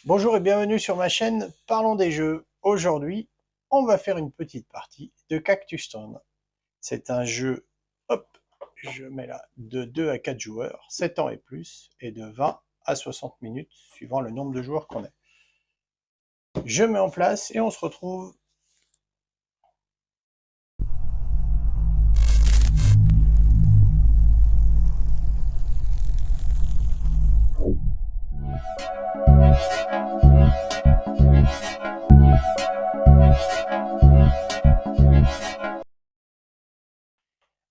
Bonjour et bienvenue sur ma chaîne Parlons des jeux. Aujourd'hui, on va faire une petite partie de Cactus Stone. C'est un jeu, hop, je mets là, de 2 à 4 joueurs, 7 ans et plus, et de 20 à 60 minutes, suivant le nombre de joueurs qu'on est. Je mets en place et on se retrouve.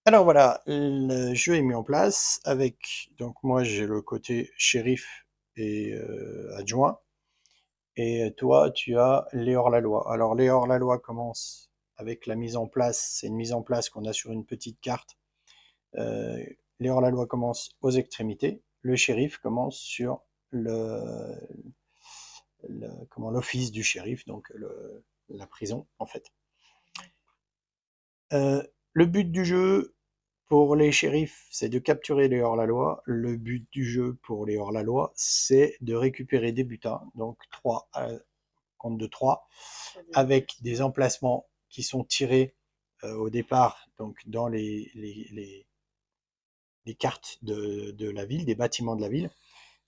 Alors voilà, le jeu est mis en place avec, donc moi j'ai le côté shérif et adjoint. Et toi, tu as les hors-la-loi. Alors, les hors-la-loi commencent avec la mise en place. C'est une mise en place qu'on a sur une petite carte. Euh, les hors-la-loi commencent aux extrémités. Le shérif commence sur l'office du shérif, donc la prison, en fait. Le but du jeu pour les shérifs, c'est de capturer les hors-la-loi. Le but du jeu pour les hors-la-loi, c'est de récupérer des butins, donc 3 compte de 3, avec des emplacements qui sont tirés au départ, donc dans les cartes de la ville, des bâtiments de la ville,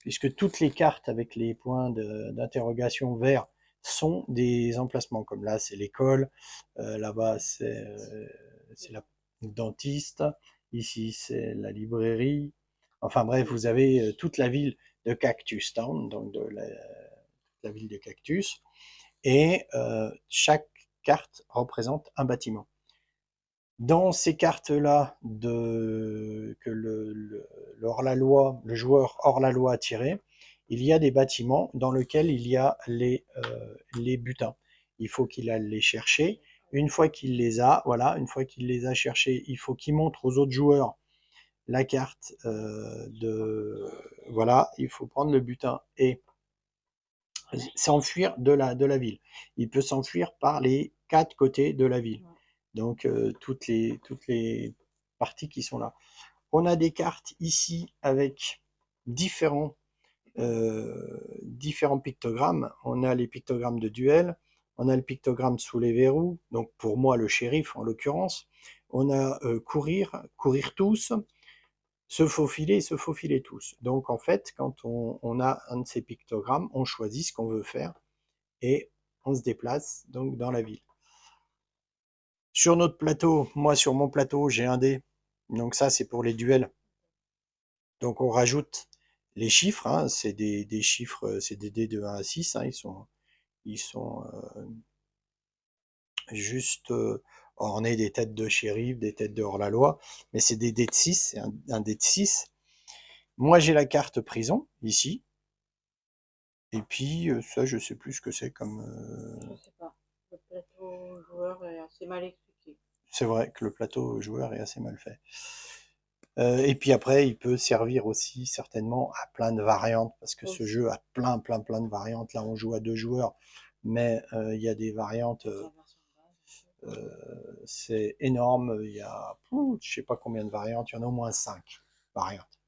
puisque toutes les cartes avec les points d'interrogation verts sont des emplacements, comme là c'est l'école, là-bas c'est la dentiste, ici c'est la librairie, enfin bref, vous avez toute la ville de Cactus Town, donc de la ville de Cactus, et chaque carte représente un bâtiment. Dans ces cartes-là que le hors-la-loi, le joueur hors-la-loi a tiré, il y a des bâtiments dans lesquels il y a les butins. Il faut qu'il aille les chercher. Une fois qu'il les a, voilà, une fois qu'il les a cherchés, il faut qu'il montre aux autres joueurs la carte voilà, il faut prendre le butin et s'enfuir de la ville. Il peut s'enfuir par les 4 côtés de la ville. Donc toutes les parties qui sont là. On a des cartes ici avec différents, différents pictogrammes. On a les pictogrammes de duel, on a le pictogramme sous les verrous, donc pour moi le shérif en l'occurrence. On a courir, courir tous, se faufiler tous. Donc en fait, quand on a un de ces pictogrammes, on choisit ce qu'on veut faire et on se déplace donc dans la ville. Sur notre plateau, moi sur mon plateau, j'ai un dé. Donc ça, c'est pour les duels. Donc on rajoute les chiffres, hein, c'est des chiffres, c'est des dés de 1 à 6, hein, ils sont juste ornés des têtes de shérif, des têtes de hors-la-loi, mais c'est des dés de 6, c'est un dé de 6. Moi j'ai la carte prison, ici, et puis ça je sais plus ce que c'est comme... Je sais pas. Le plateau joueur est assez mal expliqué. C'est vrai que le plateau joueur est assez mal fait. Et puis après, il peut servir aussi certainement à plein de variantes, parce que ce Aussi, jeu a plein, plein, plein de variantes. Là, on joue à 2 joueurs, mais il y a des variantes, la version de base. c'est énorme. Il y a, je sais pas combien de variantes, il y en a au moins 5 variantes,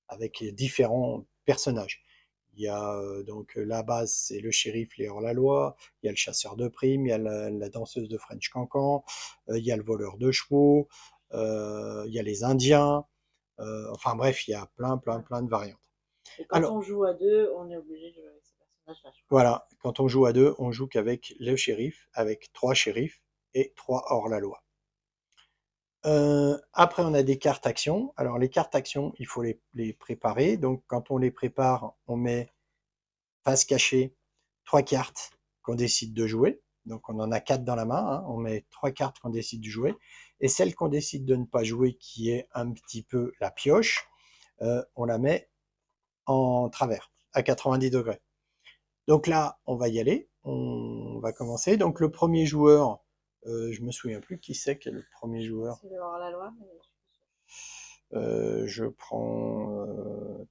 avec différents personnages. Il y a donc la base, c'est le shérif, les hors-la-loi. Il y a le chasseur de primes, il y a la danseuse de French Cancan, il y a le voleur de chevaux, il y a les Indiens. Enfin bref, il y a plein, plein, Ouais. plein de variantes. Et quand Alors, on joue à deux, on est obligé de jouer avec ces personnages-là, je crois. voilà, quand on joue à 2, on joue qu'avec le shérif, avec 3 shérifs et 3 hors-la-loi. Après, on a des cartes actions. Alors, les cartes actions, il faut les préparer. Donc, quand on les prépare, on met face cachée 3 cartes qu'on décide de jouer. Donc, on en a 4 dans la main, hein. On met 3 cartes qu'on décide de jouer. Et celle qu'on décide de ne pas jouer, qui est un petit peu la pioche, on la met en travers, à 90 degrés. Donc là, on va y aller, on va commencer. Donc le premier joueur, je me souviens plus qui c'est qui est le premier joueur. C'est le hors-la-loi, mais je suis sûre. Je prends...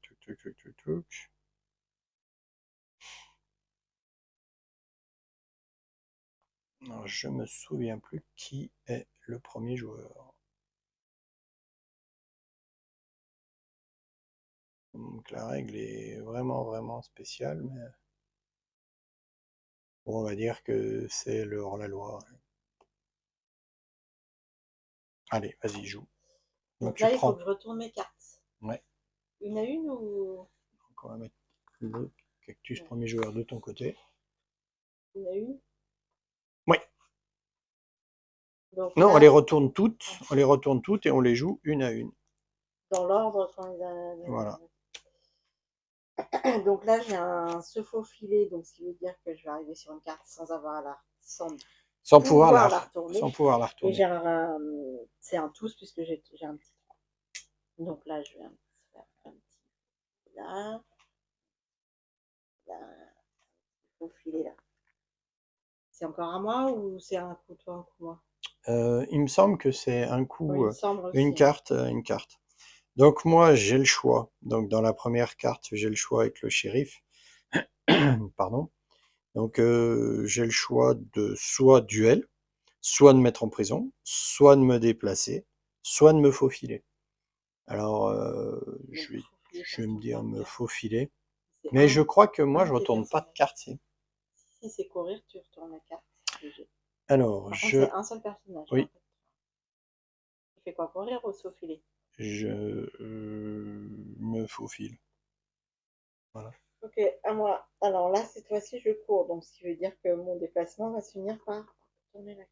tuc, tuc, tuc, tuc, tuc. Non, je me souviens plus qui est le premier joueur. Donc la règle est vraiment, vraiment spéciale, mais... Bon, on va dire que c'est le hors-la-loi. Allez, vas-y, joue. Donc Donc tu là, il faut prends. que je retourne mes cartes. Ouais, Une à une ou donc on va mettre le cactus ouais, premier joueur de ton côté. une à une? Oui. Donc Non, là, on les retourne toutes et on les joue une à une. dans l'ordre quand Voilà. Donc là, j'ai un se faufiler, donc ce qui veut dire que je vais arriver sur une carte sans avoir sans Sans pouvoir la retourner. sans pouvoir la Et retourner. c'est un tous puisque j'ai un petit 3. Donc là, je vais faire un petit là, là, faufiler là. C'est encore à moi ou c'est un coup toi, un coup moi? Il me semble que c'est un Oui, coup, il me semble aussi. une carte. Donc moi, j'ai le choix. Donc dans la première carte, j'ai le choix avec le shérif. Pardon. Donc j'ai le choix de soit duel, soit de mettre en prison, soit de me déplacer, soit de me faufiler. Alors Donc faufiler je par vais me ton dire me 4-4. faufiler. C'est Mais je crois que moi, un je de tes retourne pas de personnages. carte. Si. Si c'est courir, tu retournes la carte. GG. Alors Par contre, c'est un seul personnage. Hein. oui, Il fait quoi, courir ou se faufiler? je me faufile. Voilà. Ok, à moi. Alors là, cette fois-ci, je cours. Donc, ce qui veut dire que mon déplacement va se finir par tourner la carte.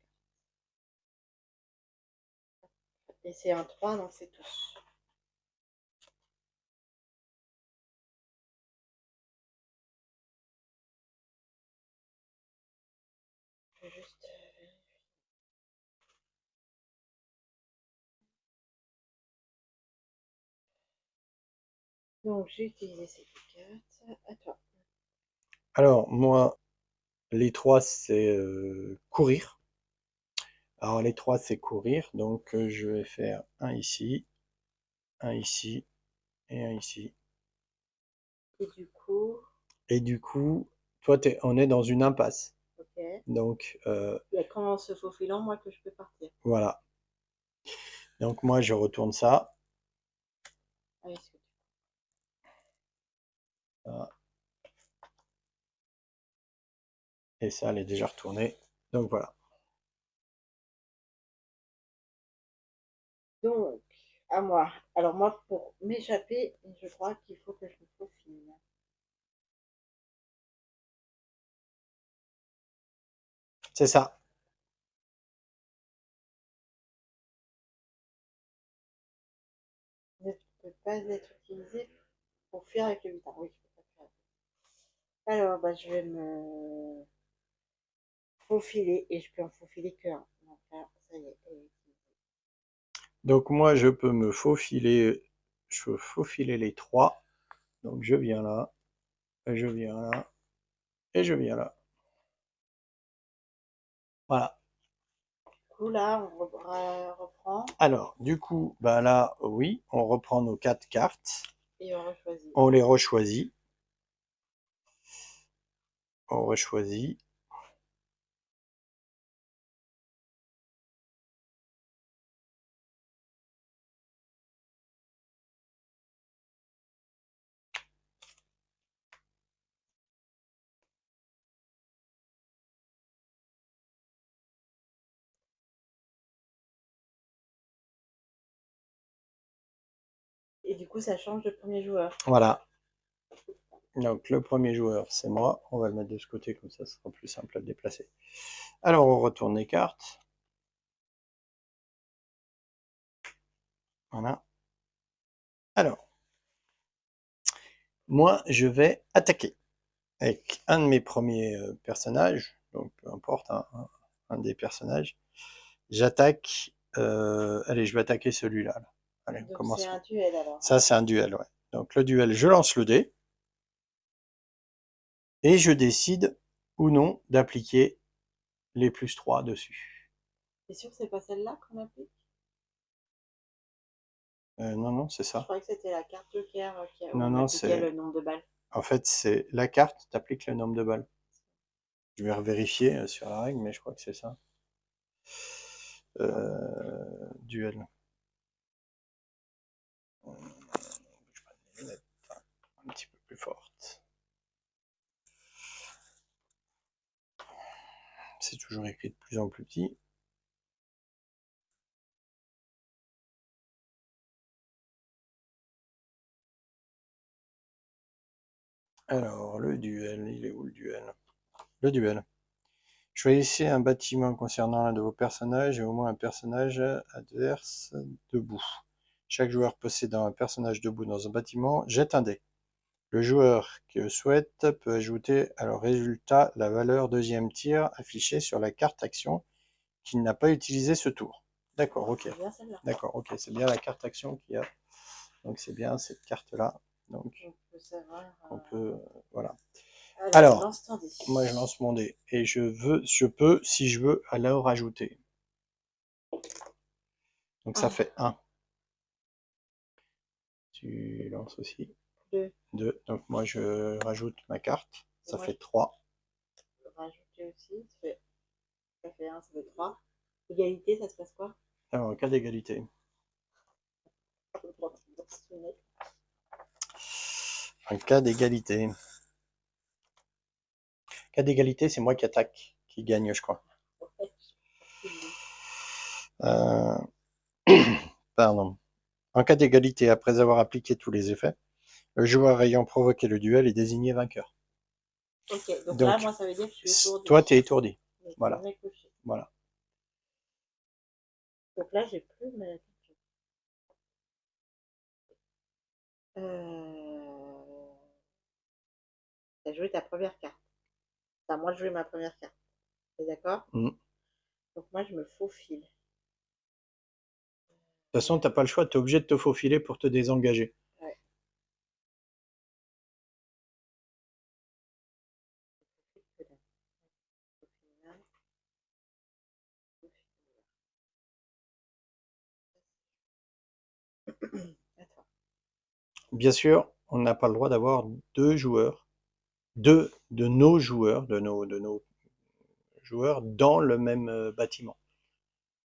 Et c'est un 3, donc c'est tous. Je vais juste. Donc, j'ai utilisé ces deux cartes. À toi. Alors moi, les trois, c'est courir. Alors les trois, c'est courir. Donc je vais faire un ici et un ici. Et du coup, Et du coup, toi, on est dans une impasse. ok. Donc Il y a qu'en se faufilant, moi, que je peux partir. voilà. Donc moi, je retourne ça. Ah oui, Voilà. Et ça, elle est déjà retournée. Donc voilà. donc, à moi. Alors, moi, pour m'échapper, je crois qu'il faut que je me faufile. C'est ça. Ne peut pas être utilisé pour fuir avec le butin. Oui, je peux pas fuir. Alors, bah, je vais me faufiler et je peux en faufiler qu'un. Donc là, ça y est. Donc moi, je peux me faufiler. Je peux faufiler les trois. Donc je viens là, et je viens là, et je viens là. Voilà. Du coup, là, on reprend Alors, du coup, bah là, oui, on reprend nos quatre cartes. et on rechoisit. On les rechoisit. On rechoisit. Et du coup, ça change de premier joueur. Voilà. Donc le premier joueur, c'est moi. On va le mettre de ce côté, comme ça, ce sera plus simple à déplacer. Alors, on retourne les cartes. Voilà. Alors, moi, je vais attaquer avec un de mes premiers personnages. Donc, peu importe, un des personnages. J'attaque. Allez, je vais attaquer celui-là. Là. Allez, on Donc, c'est commence. un duel alors. Ça, c'est un duel, ouais. Donc, le duel, je lance le dé et je décide ou non d'appliquer les plus 3 dessus. T'es sûr que c'est pas celle-là qu'on applique? Non, non, c'est Je ça. croyais que c'était la carte Joker où Non, on non, appliquait le c'est. nombre de balles. En fait, c'est la carte, t'appliques le nombre de balles. Je vais revérifier sur la règle, mais je crois que c'est ça. Duel. Je prends une lunette un petit peu plus forte. C'est toujours écrit de plus en plus petit. Alors, le duel, il est où le duel? Le duel. Choisissez un bâtiment concernant l'un de vos personnages et au moins un personnage adverse debout. Chaque joueur possédant un personnage debout dans un bâtiment jette un dé. Le joueur qui le souhaite peut ajouter à leur résultat la valeur deuxième tir affichée sur la carte action qu'il n'a pas utilisée ce tour. D'accord, ok. C'est bien celle-là. D'accord, ok, c'est bien la carte action qu'il y a. Donc c'est bien cette carte-là. Donc On peut savoir. on peut, voilà. Alors, Alors, lance ton dé. moi je lance mon dé et je peux, si je veux, alors rajouter. Donc ça fait 1. Tu lances aussi. 2. 2. Donc moi je rajoute ma carte. Ça moi, fait 3. Je peux rajouter aussi. Ça fait 1, ça fait 3. Égalité, ça se passe quoi? Alors, en cas d'égalité. En cas d'égalité. Cas d'égalité, c'est moi qui attaque, qui gagne, je crois. Euh, Pardon. En cas d'égalité, après avoir appliqué tous les effets, le joueur ayant provoqué le duel est désigné vainqueur. Ok, donc là, Donc, moi, ça veut dire que je suis étourdi. toi, t'es étourdi. Mais Voilà. c'est coché. Voilà. Donc là, j'ai plus ma question. T'as joué ta première carte. C'est à moi de jouer ma première carte. T'es d'accord? Mm. De Donc moi, je me faufile. toute façon, t'as pas le choix, t'es obligé de te faufiler pour te désengager. Ouais. Attends. Bien sûr, on n'a pas le droit d'avoir deux joueurs, deux de nos joueurs, de nos joueurs dans le même bâtiment.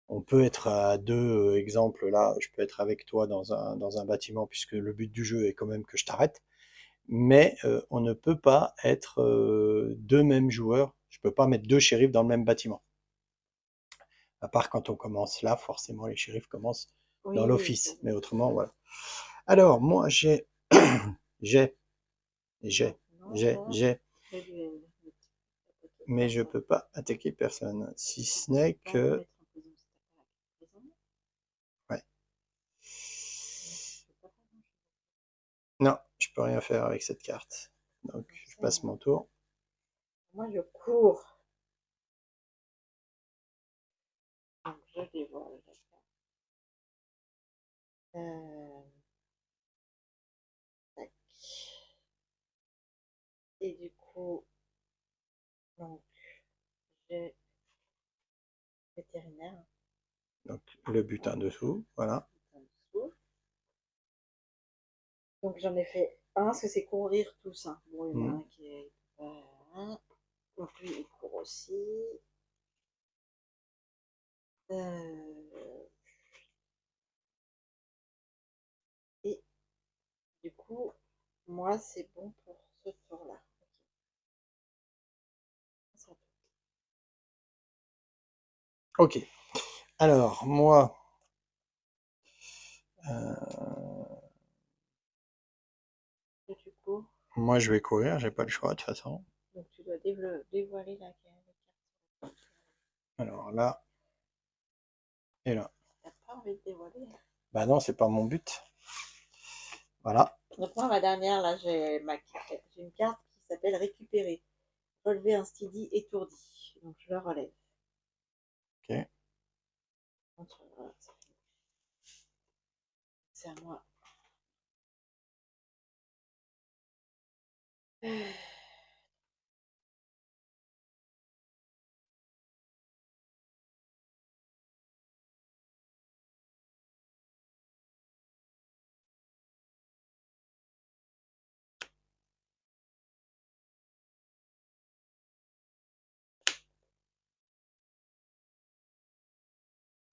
On peut être à deux, exemple là, je peux être avec toi dans un bâtiment puisque le but du jeu est quand même que je t'arrête, mais on ne peut pas être deux mêmes joueurs, je peux pas mettre deux shérifs dans le même bâtiment. À part quand on commence là, forcément les shérifs commencent dans Oui, oui, l'office, mais autrement voilà. Alors moi j'ai, j'ai, non, j'ai, le duel. mais je peux pas attaquer personne, si ce n'est que, ouais. Non, je peux rien faire avec cette carte. Donc je passe mon tour. Moi, je cours. Donc, je dévoile. Tac. Et du coup, donc, j'ai vétérinaire. Donc le butin dessous, voilà. Donc, j'en ai fait un, parce que c'est courir tous. Hein. Bon, il y en a Mm. un qui est. Donc, lui, il court aussi. Et du coup, moi, c'est bon pour ce tour-là. Ok. Alors moi, euh, Et du coup, moi je vais courir, j'ai pas le choix de toute façon. donc tu dois dévoiler la carte. Alors là et là. T'as pas envie de dévoiler? Bah non, c'est pas mon but. Voilà. Donc moi, ma dernière, là, j'ai une carte qui s'appelle récupérer. Relever un steady étourdi. Donc je le relève. Ok. Voilà, c'est à moi.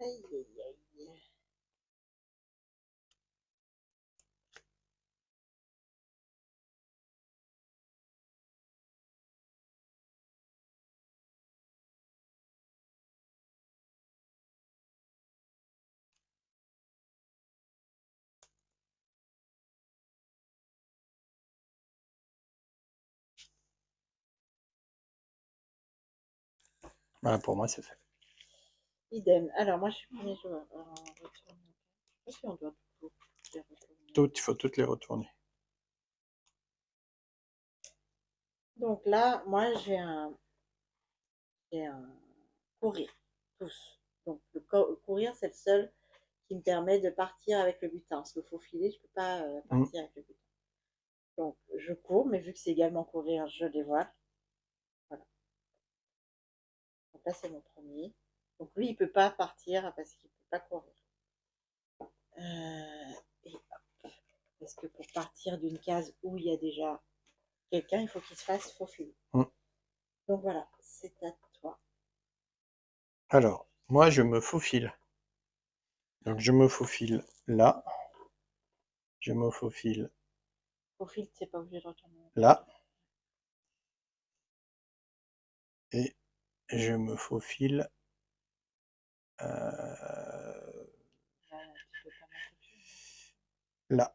Aïe, aïe, aïe. Voilà, pour moi, c'est fait. Idem. Alors, moi, je suis premier joueur. Alors, on retourne. Je sais pas si on doit tout les retourner. Toutes, il faut toutes les retourner. Donc là, moi, j'ai un courir, tous. Donc, courir, c'est le seul qui me permet de partir avec le butin. Parce que faufiler, je peux pas Mm. partir avec le butin. Donc, je cours, mais vu que c'est également courir, je dévoile. Voilà. Donc là, c'est mon premier. Donc lui, il peut pas partir parce qu'il peut pas courir. Et parce que pour partir d'une case où il y a déjà quelqu'un, il faut qu'il se fasse faufiler. Mm. Donc voilà, c'est à toi. Alors, moi, je me faufile. Donc, je me faufile là. Je me faufile Faufile, c'est pas obligé de retourner. là. Et je me faufile Tu peux pas monter dessus. là.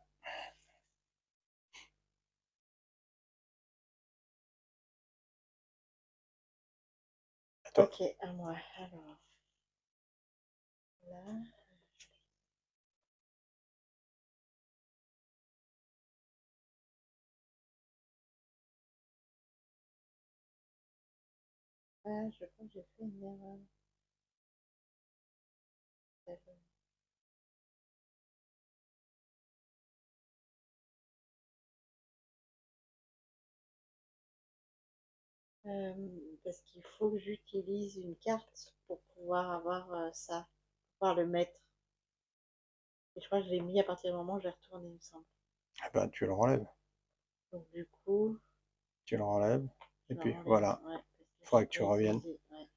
À toi. Ok, à moi. Alors, là. Ah, je crois que j'ai fait une erreur. Euh, parce qu'il faut que j'utilise une carte pour pouvoir avoir ça, pour pouvoir le mettre. Et je crois que je l'ai mis à partir du moment où j'ai retourné, il me semble. Eh ben, tu le relèves. Donc du coup, Tu le relèves. Et je le puis, relève. voilà. Ouais, parce Il que faudra j'ai que tu pas reviennes. utilisé. Ouais.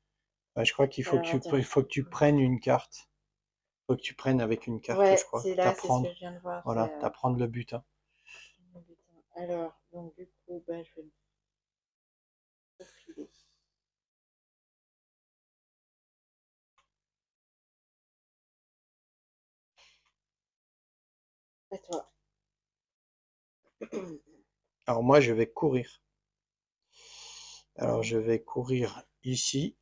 Ouais, je crois qu'il faut Alors attends, il faut que tu prennes une carte. Il faut que tu prennes avec une carte, je ouais, crois. c'est là, c'est ce que T'apprendre. je viens de voir. C'est Voilà, t'apprendre le butin. alors, donc du coup, bah, je vais me profiler. À toi. Alors moi, je vais courir. Alors je vais courir ici,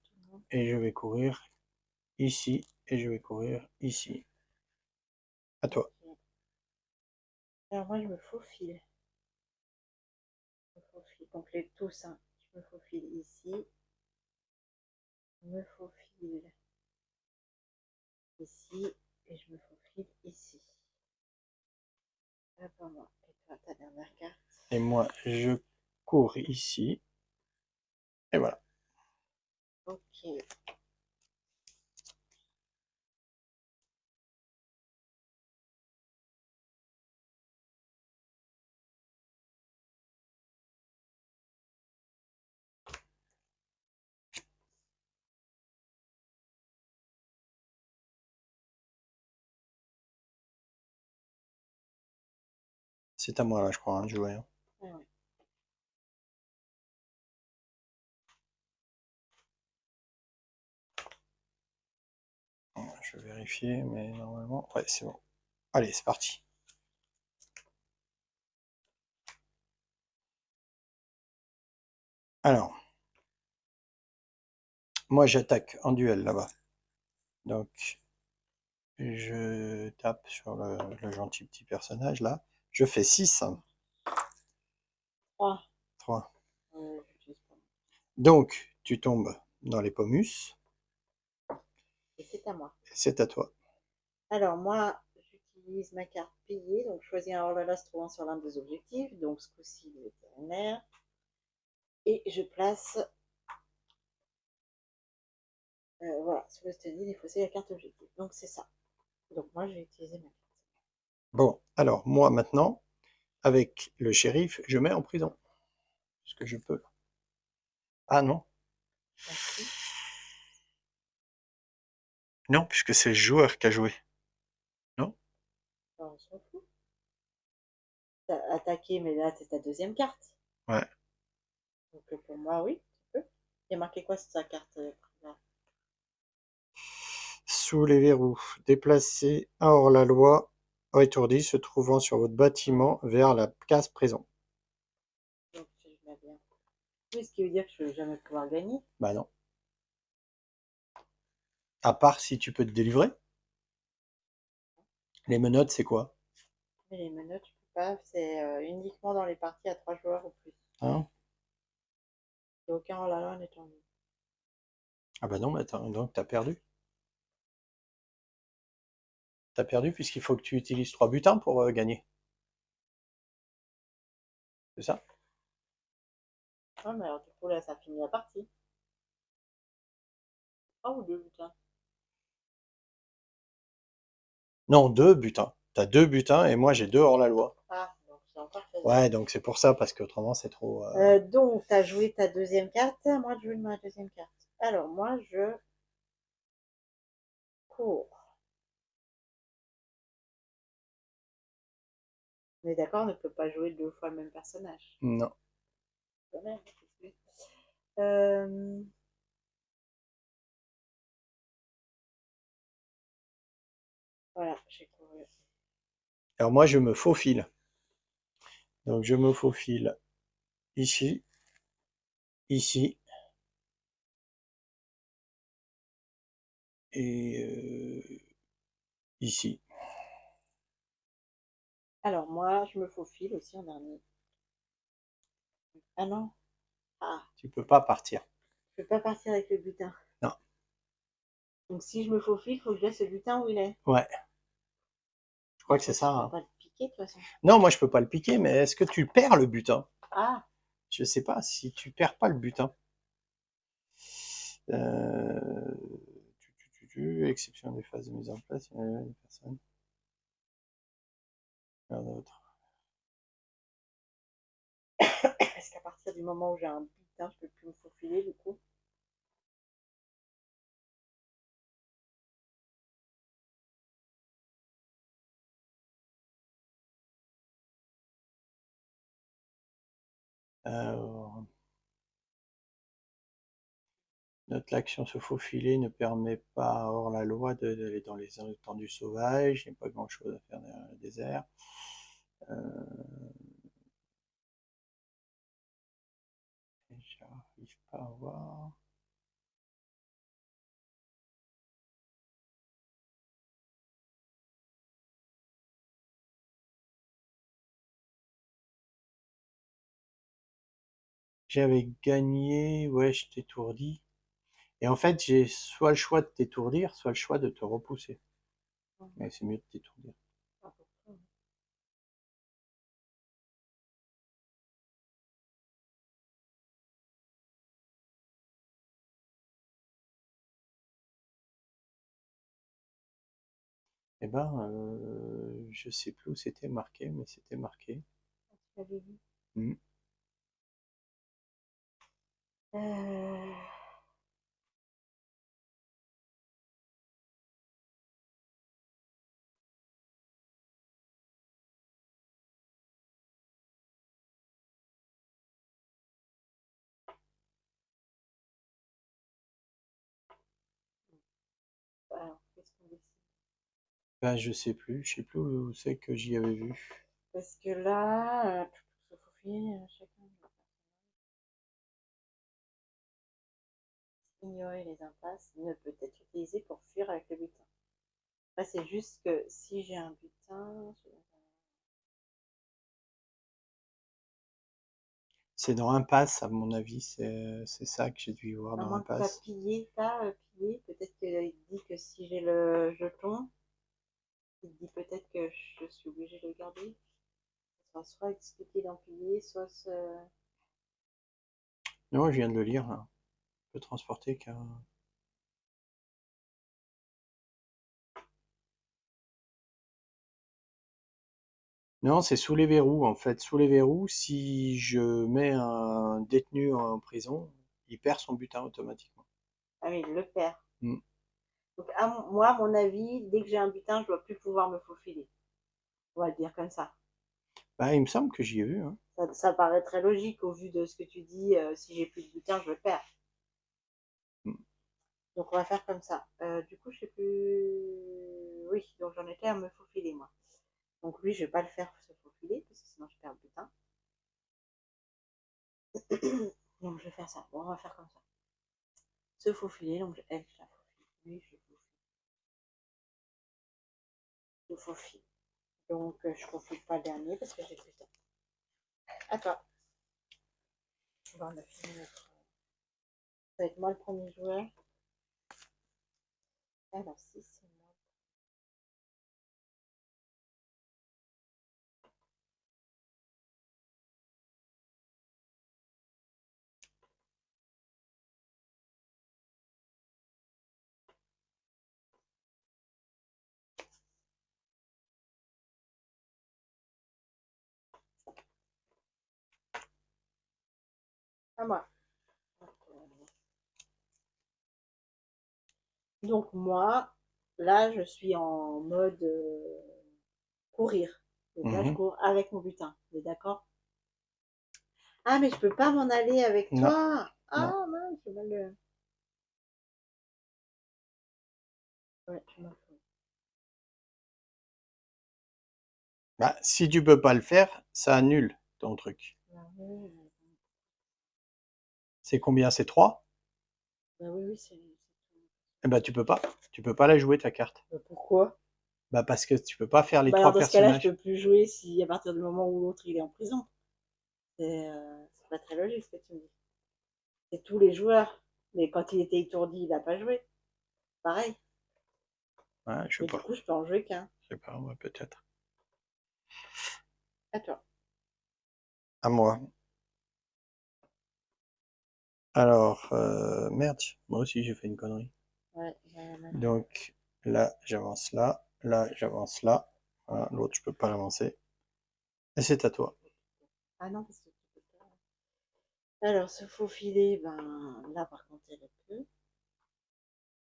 et je vais courir ici, et je vais courir ici. À toi. Ok. Alors moi, je me faufile. Je me faufile. Donc les tous, hein. Je me faufile ici. Je me faufile ici. Et je me faufile ici. Là pour moi. Et toi, ta dernière carte. Et moi, je cours ici, et voilà. Ok. C'est à moi là, je crois, hein, de jouer. Hein. Ah ouais. Je vais vérifier, mais normalement, ouais, c'est bon. Allez, c'est parti. Alors, moi, j'attaque en duel là-bas. Donc, je tape sur le gentil petit personnage là. Je fais 6. 3. 3. J'utilise pas. Donc, tu tombes dans les pommus. Et c'est à moi. C'est à toi. Alors moi, j'utilise ma carte payée, donc choisis un hors-la-la se trouvant sur l'un des objectifs, donc ce coup-ci le vétérinaire, et je place, voilà, sur le stand-in, il faut c'est la carte objectif, donc c'est ça. Donc moi, j'ai utilisé ma carte. Bon, alors, moi maintenant, avec le shérif, je mets en prison. Ce que je peux. Ah non. Merci. Non, puisque c'est le joueur qui a joué. Non? Alors, on s'en fout. T'as attaqué, mais là, c'est ta deuxième carte. Ouais. Donc pour moi, oui, tu peux. Il y a marqué quoi sur ta carte là? Sous les verrous, déplacez un hors-la-loi étourdi se trouvant sur votre bâtiment vers la case prison. Donc je mets bien. Oui, ce qui veut dire que je ne vais jamais pouvoir gagner. Bah non. À part si tu peux te délivrer. Les menottes, c'est quoi? Mais les menottes, tu peux pas. C'est uniquement dans les parties à 3 joueurs ou plus. Hein? Et aucun hors-la-loi n'est en ligne. Ah bah non, mais attends, donc t'as perdu. T'as perdu puisqu'il faut que tu utilises 3 butins pour gagner. C'est ça? Ah, mais alors du coup, là, ça finit la partie. 3 ou 2 butins. Non, 2 butins. T'as 2 butins et moi j'ai 2 hors la loi. Ah, donc c'est encore faisable. Ouais, donc c'est pour ça, parce qu'autrement c'est trop. Donc, tu as joué ta deuxième carte, à moi de jouer ma deuxième carte. Alors, moi, je cours. On est d'accord, on ne peut pas jouer 2 fois le même personnage. Non. Quand même. Euh, voilà, j'ai couru. Alors moi je me faufile. Donc je me faufile ici, ici et ici. Alors, moi, je me faufile aussi en dernier. Ah non. Ah, Tu peux pas partir. je peux pas partir avec le butin. Non. Donc, si je me faufile, il faut que je laisse le butin où il est. Ouais, je crois que c'est Toi, ça. tu peux Hein. pas le piquer, de toute façon. Non, moi je peux pas le piquer, mais est-ce que tu perds le butin? Ah, Je sais pas si tu perds pas le butin. Euh, exception des phases de mise en place, il y a une personne. Rien d'autre. est-ce qu'à partir du moment où j'ai un butin, je peux plus me faufiler, du coup? Alors, note l'action se faufiler ne permet pas, hors la loi, d'aller dans les étendues sauvages. Il n'y a pas grand chose à faire dans le désert. J'arrive pas à voir. J'avais gagné, ouais, je t'étourdis. Et en fait, j'ai soit le choix de t'étourdir, soit le choix de te repousser. Mais c'est mieux de t'étourdir. Eh ben, je sais plus où c'était marqué, mais c'était marqué. Tu l'avais vu. Hmm. Euh, alors, qu'est-ce qu'on décide? Ben, je sais plus où c'est que j'y avais vu. Parce que là, se faufiler, chacun. Ignorer les impasses ne peut être utilisé pour fuir avec le butin. Là, c'est juste que si j'ai un butin, C'est dans Impasse, à mon avis, c'est ça que j'ai dû voir à dans moins que tu as Impasse. pillé, peut-être qu'il dit que si j'ai le jeton, il dit peut-être que je suis obligée de le garder. Ça sera soit expliqué dans piller, soit Non, je viens de le lire, là. On peut transporter qu'un. Non, c'est sous les verrous, en fait. Sous les verrous, si je mets un détenu en prison, il perd son butin automatiquement. ah oui, le père. Hmm. Donc, moi, à mon avis, dès que j'ai un butin, je dois plus pouvoir me faufiler. On va le dire comme ça. Bah, il me semble que j'y ai vu, hein. Ça paraît très logique au vu de ce que tu dis. Si j'ai plus de butin, je le perds. Hmm. Donc on va faire comme ça. Du coup, je sais plus. Oui, donc j'en étais à me faufiler moi. Donc lui, je vais pas le faire se faufiler parce que sinon je perds le butin. Donc je vais faire ça. Bon, on va faire comme ça. Se faufiler, donc elle, je la faufile. Lui, je faufile. je faufile. Donc, je faufile pas le dernier parce que j'ai plus de temps. À toi. Bon, on a fini notre... Ça va être moi le premier joueur. Alors, si c'est moi. À moi. Donc, moi, là, je suis en mode courir. Donc là, je cours avec mon butin. Vous êtes d'accord? Ah, mais je peux pas m'en aller avec Non, toi. non. Ah, mince, je vais le... Ouais, je m'en fous. Bah, si tu peux pas le faire, ça annule ton truc. Ah, oui, C'est combien? C'est 3? bah oui, oui, c'est... Eh ben, tu peux pas. Tu peux pas la jouer, ta carte. Bah, pourquoi? Bah, parce que tu peux pas faire les Bah alors, 3 dans ce cas-là, je personnages. peux plus jouer si à partir du moment où l'autre il est en prison. C'est pas très logique ce que tu me dis. C'est tous les joueurs. Mais quand il était étourdi, il n'a pas joué. Pareil. Ouais, je sais Mais du pas. coup, je peux en jouer qu'un. Je sais pas, ouais, peut-être. À toi. À moi. Alors, merde, moi aussi j'ai fait une connerie. Ouais, ouais. Donc, là, j'avance là. Là, j'avance là. Voilà, l'autre, je peux pas l'avancer. Et c'est à toi. Ah non, parce que tu peux pas. Alors, se faufiler, ben là par contre, elle peut.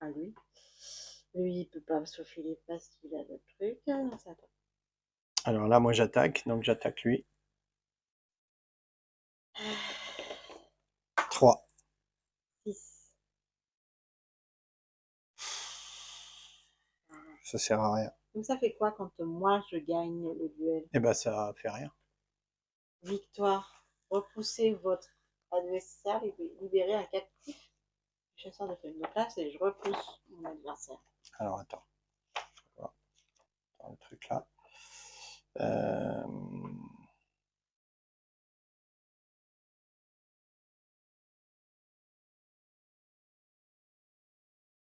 Ah lui. Lui, il peut pas se faufiler parce qu'il a le truc. Ah non, c'est à toi. Alors là, moi, j'attaque. Donc, j'attaque lui. 3. 6. Ça sert à rien. Donc ça fait quoi quand moi je gagne le duel? Eh ben, ça fait rien. Victoire. Repoussez votre adversaire, libérez un captif. Chasseur de feuilles. Donc là, c'est je repousse mon adversaire. Alors, attends. Voilà. Dans le truc là. Euh...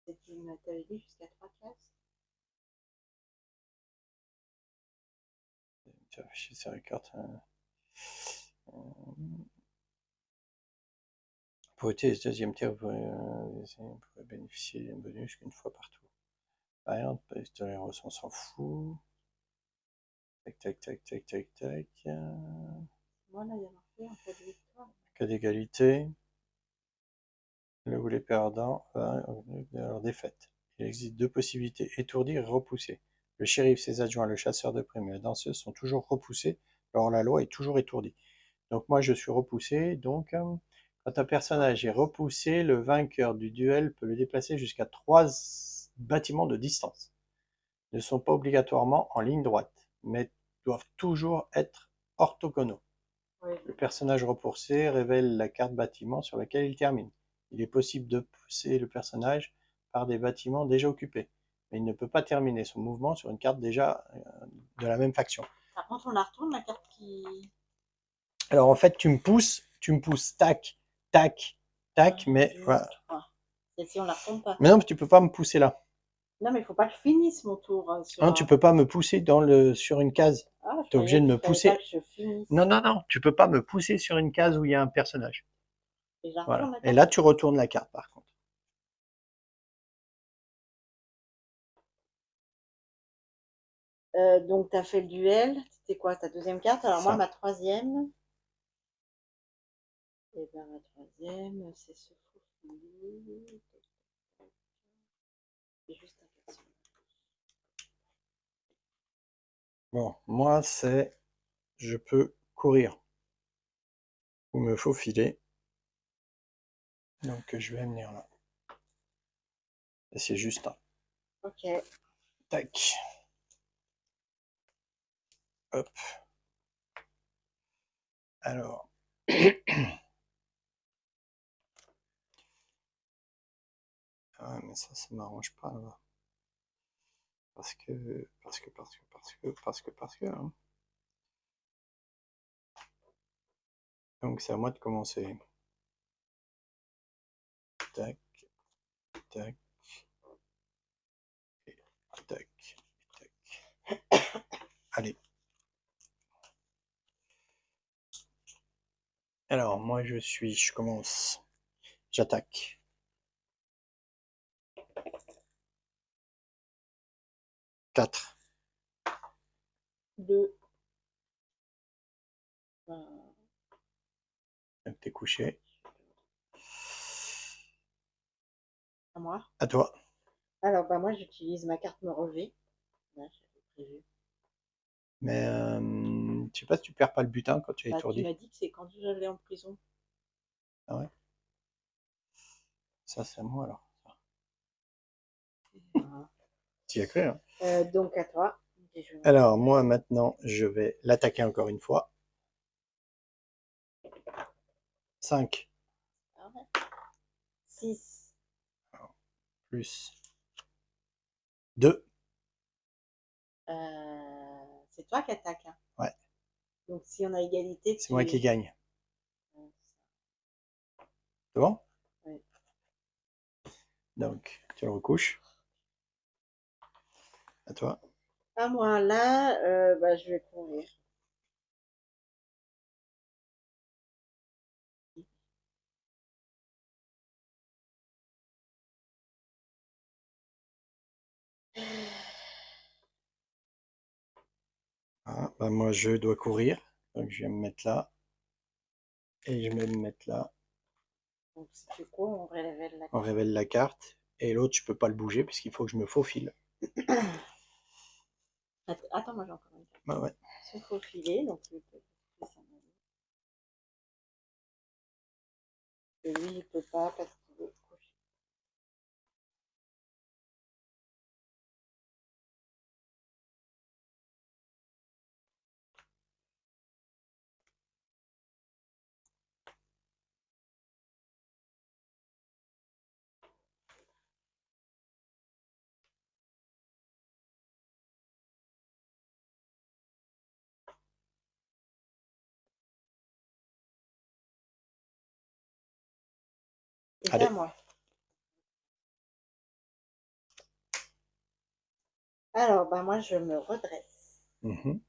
C'est une t'avais dit jusqu'à 3 cases. Tu affiches sur les cartes. Pour utiliser le deuxième tir, vous pouvez bénéficier d'un bonus qu'une fois par tour. Par exemple, les héros, on s'en fout. Tac, tac, tac, tac, tac, tac. Voilà, il y a marqué en cas de victoire. Cas d'égalité. Là où les perdants de leur défaite. Il existe 2 possibilités, étourdir et repousser. Le shérif, ses adjoints, le chasseur de primes et la danseuse sont toujours repoussés, alors la loi est toujours étourdie. Donc moi je suis repoussé, donc quand un personnage est repoussé, le vainqueur du duel peut le déplacer jusqu'à 3 bâtiments de distance. Ils ne sont pas obligatoirement en ligne droite, mais doivent toujours être orthogonaux. Oui. Le personnage repoussé révèle la carte bâtiment sur laquelle il termine. Il est possible de pousser le personnage par des bâtiments déjà occupés, mais il ne peut pas terminer son mouvement sur une carte déjà de la même faction. Par contre, on la retourne, la carte qui... Alors en fait, tu me pousses, tac, tac, tac, mais voilà. Et si on la retourne pas. Mais non, tu peux pas me pousser là. Non, mais il faut pas que je finisse mon tour sur Non, tu peux pas me pousser sur une case. Ah, je Tu es obligé croyais de me qu'il fallait pas pousser. que je finisse. Non, non, non, tu peux pas me pousser sur une case où il y a un personnage. Et je la retourne Voilà. la Et carte. là, tu retournes la carte par contre. Donc, tu as fait le duel. C'était quoi ta deuxième carte? Alors, moi, Ça. ma troisième. Et bien, ma troisième, c'est ce faufiler. C'est juste un personnage. Bon, moi, c'est je peux courir ou me faufiler. Donc, je vais venir là. Et c'est juste un. Ok. Tac. Hop. Alors. Ah, mais ça m'arrange pas là. parce que, hein. Donc c'est à moi de commencer. Tac, tac, et tac, tac. Allez. Alors moi je commence. J'attaque. 4. 2. Donc t'es couché. À moi. À toi. Alors, bah, moi, j'utilise ma carte me relever. Là, j'avais prévu. Mais je sais pas si tu perds pas le butin quand tu es Bah, tu étourdi. m'as dit que c'est quand j'allais en prison. Ah ouais. Ça c'est à moi alors. Voilà. Tu y as cru, hein. Donc, à toi. Alors moi maintenant je vais l'attaquer encore une fois. 5 6. plus 2. C'est toi qui attaques. Hein. Ouais, Donc, si on a égalité, c'est moi qui gagne. C'est bon? Ouais. Donc tu le recouches. À toi. À moi, là, bah, je vais courir. Ah, bah moi je dois courir. Donc je vais me mettre là. Et je vais me mettre là. Donc, si tu cours, on révèle la On carte. révèle la carte. Et l'autre, je peux pas le bouger puisqu'il faut que je me faufile. Attends, moi j'ai encore une carte. Bah ouais. Se faufiler, donc lui peut et lui il peut pas parce qu'il est couché. Et c'est à Allez. moi. Alors, bah moi je me redresse. Mhm.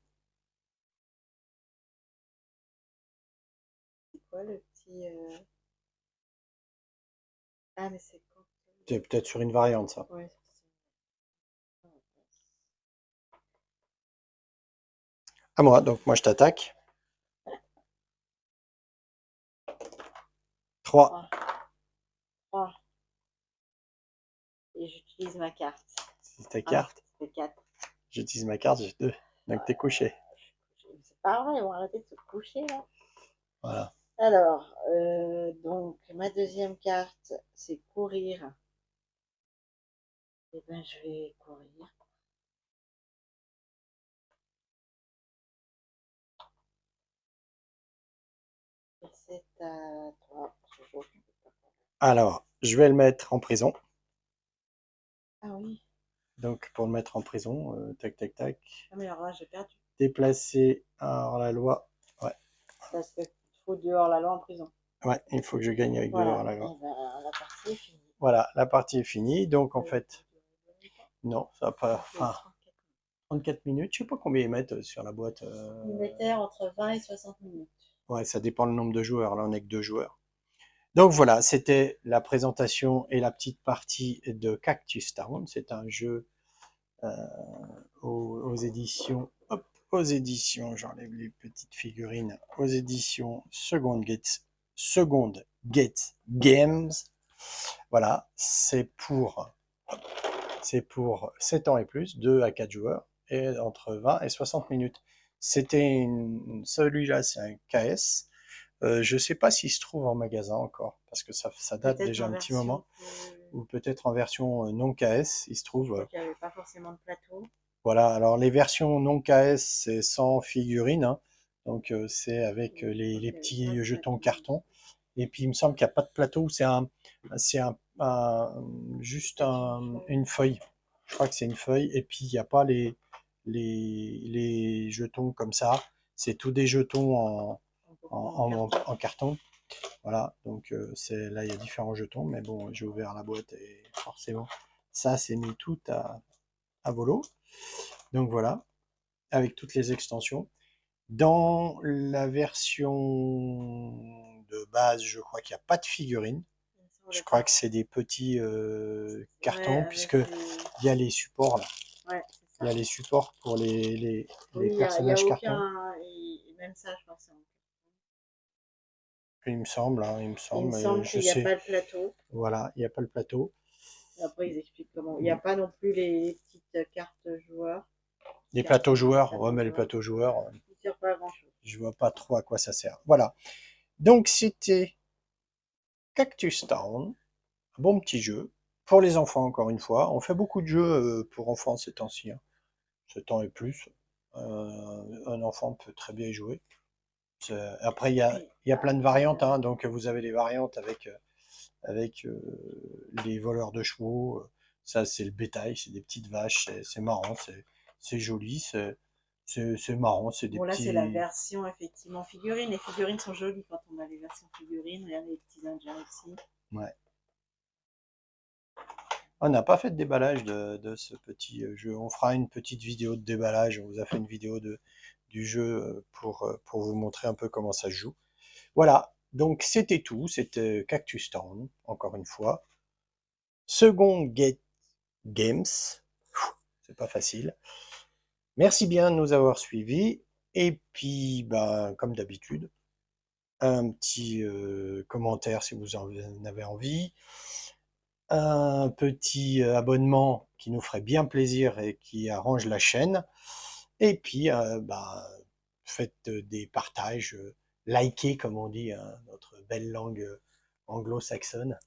C'est quoi le petit. Ah, mais c'est quand. C'est peut-être sur une variante ça. Ouais, À moi, donc moi je t'attaque. 3. 3. Et j'utilise ma carte. C'est ta Ah, carte. c'est 4. J'utilise ma carte, j'ai 2. Donc t'es couché. C'est pas vrai, ils vont arrêter de se coucher là. Voilà. Alors, donc ma deuxième carte, c'est courir. Et ben je vais courir. Et c'est à toi. Alors, je vais le mettre en prison. Ah oui. Donc pour le mettre en prison, tac tac tac. Ah mais alors là j'ai perdu. Déplacer hors la loi. Ouais. Parce qu'il faut dehors la loi en prison. Ouais, il faut que je gagne avec 2 hors Voilà. la Et loi. ben la partie est finie. Voilà, la partie est finie. Donc en fait, non, ça va pas. Enfin, 34 minutes. Je sais pas combien ils mettent sur la boîte. Ils mettaient entre 20 et 60 minutes. Ouais, ça dépend le nombre de joueurs. Là, on n'est que 2 joueurs. Donc voilà, c'était la présentation et la petite partie de Cactus Town. C'est un jeu aux éditions. Hop, aux éditions, j'enlève les petites figurines. Aux éditions Second Gate Games. Voilà, c'est pour 7 ans et plus, 2 à 4 joueurs, et entre 20 et 60 minutes. Celui-là, c'est un KS. Je ne sais pas s'il se trouve en magasin encore, parce que ça date déjà un petit moment. Ou peut-être en version non KS, il se trouve. Il n'y avait pas forcément de plateau. Voilà, alors les versions non KS, c'est sans figurine, hein. Donc c'est avec les petits jetons carton. Et puis il me semble qu'il n'y a pas de plateau, c'est juste une feuille. Je crois que c'est une feuille. Et puis, il n'y a pas les jetons comme ça. C'est tous des jetons en carton. Voilà, donc là, il y a différents jetons. Mais bon, j'ai ouvert la boîte et forcément, ça, c'est mis tout à volo. Donc voilà, avec toutes les extensions. Dans la version de base, je crois qu'il n'y a pas de figurine. Je crois que c'est des petits cartons, Ouais, puisque avec les... il y a les supports là. Ouais, c'est Il y a ça. les supports pour les Oui, il y a personnages cartons. aucun... Et même ça, je pense. Il me semble, hein, il me Il me semble, semble je qu'il n'y a sais. pas de plateau. Voilà, il n'y a pas le plateau. Et après, ils expliquent comment. Il n'y a pas non plus les petites cartes joueurs. Les Cartes, plateaux joueurs, ouais, plateaux mais les joueurs. plateaux joueurs, Ils ne servent pas à grand-chose. je vois pas trop à quoi ça sert. Voilà. Donc c'était Cactus Town, un bon petit jeu pour les enfants encore une fois. On fait beaucoup de jeux pour enfants ces temps-ci, hein. Ce temps et plus. Un enfant peut très bien y jouer. Après, il y a plein de variantes, hein. Donc vous avez les variantes avec les voleurs de chevaux. Ça, c'est le bétail, c'est des petites vaches, c'est marrant, c'est joli, c'est marrant, c'est des Bon, là, c'est la petits. version effectivement figurine. Les figurines sont jolies quand on a les versions figurines. Regarde les petits indiens ici. Ouais. On n'a pas fait de déballage de ce petit jeu. On fera une petite vidéo de déballage. On vous a fait une vidéo du jeu pour vous montrer un peu comment ça se joue. Voilà, donc c'était tout. C'était Cactus Town, encore une fois. Second Get Games. C'est pas facile. Merci bien de nous avoir suivis. Et puis, ben, comme d'habitude, un petit commentaire si vous en avez envie, un petit abonnement qui nous ferait bien plaisir et qui arrange la chaîne. Et puis, bah, faites des partages, likez comme on dit, hein, notre belle langue anglo-saxonne.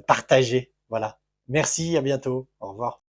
Partagez, voilà. Merci, à bientôt. Au revoir.